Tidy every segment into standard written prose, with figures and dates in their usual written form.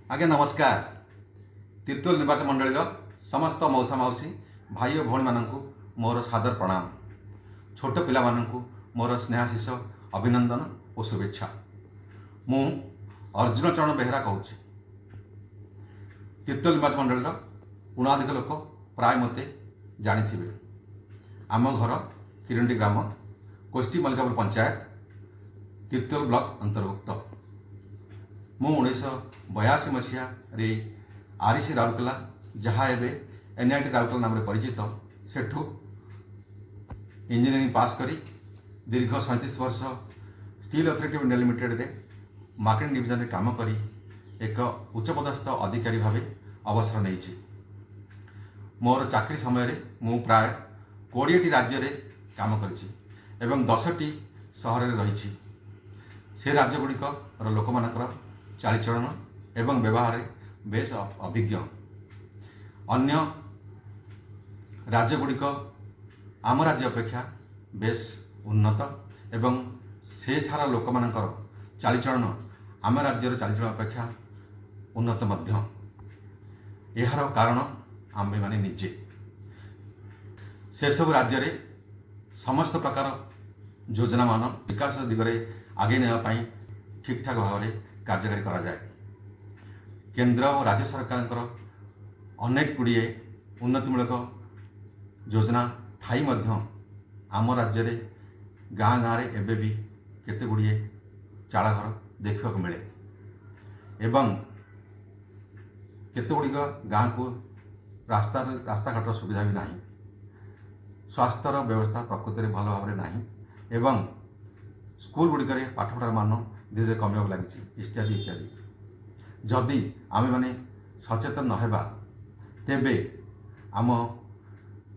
आज्ञा नमस्कार। तीर्तोल निर्वाचन मंडल समस्त मौसा मौसी भाई और भौणी मानू मोर सादर प्रणाम। छोट पिला मानू मोर स्नेहाशीष अभिनंदन और शुभेच्छा। मु अर्जुन चरण बेहेरा कहूँ। तीर्तोल निर्वाचन मंडल उणाधिक लोक प्राय मते जानी। आम घर किरंडी ग्राम कोष्टी मल्लिकापुर पंचायत तीर्तोल ब्लॉक अंतर्भुक्त। मु 1982 मसीहा आरसी राउरकेला जहाँ एवं एनआईटी राउरकेला नाम परिचित सेठू इंजीनियरिंग पास करी दीर्घ 37 वर्ष steel authority of India limited रे मार्केटिंग डिविजन रे काम करी एक उच्चपदस्थ अधिकारी भाव अवसर नहीं। मोर चाकरी समय मु प्राय 20टी राज्य रे काम करिछि एवं 10टी सहर रे रहिछि। से राज्य गुड़िकर लोक मानकर चालीचलन एवं व्यवहार बेस अभिज्ञ। अन्य राज्य गुड़िक आम राज्य अपेक्षा बेस उन्नत एवं से थार लोक मानकर चालीचलन आम राज्यर चालीचलन अपेक्षा उन्नत मध्य। यार कारण आम्भे माने निजे से सब राज्य रे समस्त प्रकार योजना मान विकास दिगरे आगे नापी ठीक ठाक भाव में कार्यकारी करा जाए। केंद्र और राज्य सरकार अनेक गुड़िए उन्नतिमूलक योजना थाई मध्य आम राज्य रे गाँ गाँव में एबे भी केते गुड़िए चालघर देखा मिले एवं केते गुड़िक गाँ को रास्ताघाट सुविधा भी नहीं। स्वास्थ्यर व्यवस्था प्रकृति में भल भाव में नहीं एवं स्कूल गुड़िक पाठपढ़ार मान धीरे धीरे कमिबाक लगी इत्यादि इत्यादि। जदि आमे माने सचेतन नहेबा तेबे आम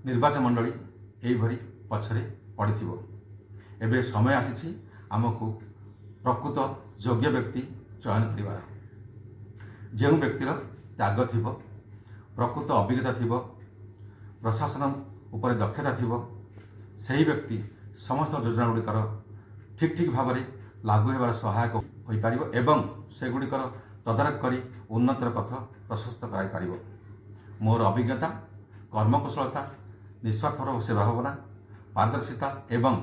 निर्वाचन मंडली यही पछरे पड़िथिबो। एबे समय आसीछि आमको प्रकृत योग्य व्यक्ति चयन करिवार। जो व्यक्तिर त्याग थिबो, प्रकृत अभिज्ञता थिबो, प्रशासन उपर दक्षता थिबो, सही व्यक्ति समस्त योजना गुड़िकर ठीक ठीक भाव में लागू होबार सहायक हो पारिबो एवं से गुड़िकर तदारख करी उन्नतर पथ प्रशस्त कराई पारिबो। मोर अभिज्ञता, कर्मकुशलता, निस्वार्थ सेवा भावना, पारदर्शिता एवं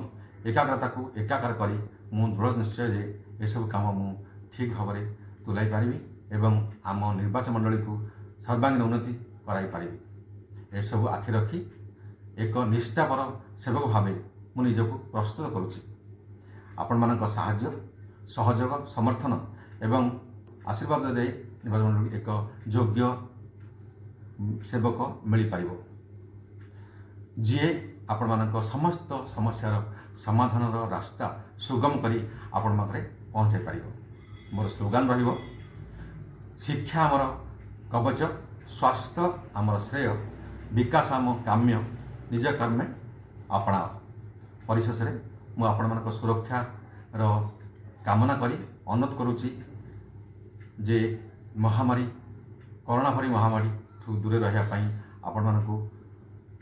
एकाग्रता को एकाकार करी मु दृढ़ निश्चय जे एसबू काम मु ठीक भाव में तुलाई पारिबी एवं आम निर्वाचन मंडली को सर्वांगीन उन्नति कराई पारिबी। एसबू आखि रखी एक निष्ठापर सेवक भाव मु निजको प्रस्तुत करुछि। आपण मानक साहाय्य, सहयोग, समर्थन एवं आशीर्वाद रे निर्वाचन मंडली एक योग्य सेवक मिल पारिबो जीए आपण मानक समस्त समस्यार समाधान रास्ता सुगम करी आपण माखरे पहुँचाई पारिबो। मोर स्लोगान रहिबो शिक्षा आमर कवच, स्वास्थ्य आमर श्रेय, विकास आम काम्य, निज कर्मे अपना। परिशेष रे मु आपण मानक सुरक्षा रो कामना करी अनुरोध करुच्ची जे महामारी कोरोना भरी महामारी ठू दूरे रहिया आपण मानक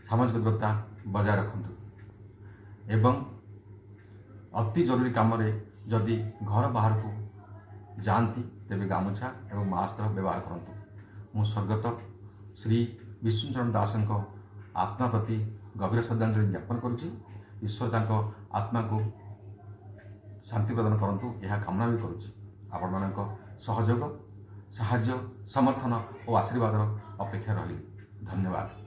सामाजिक दूरता बजाय रखंतु एवं अति जरूरी काम रे जदि घर बाहर को जानती तेबे गामुछा एवं मास्क व्यवहार करंतु। मु स्वर्गत श्री विष्णुचरण दासଙ୍କ आत्मा प्रति गभीर श्रद्धांजलि ज्ञापन करुच्ची। ईश्वर तांको आत्मा को शांति प्रदान करंतु यह कामना भी करुच्ची। आपण मानक सहयोग, साहाय्य, समर्थन और आशीर्वाद अपेक्षा रही। धन्यवाद।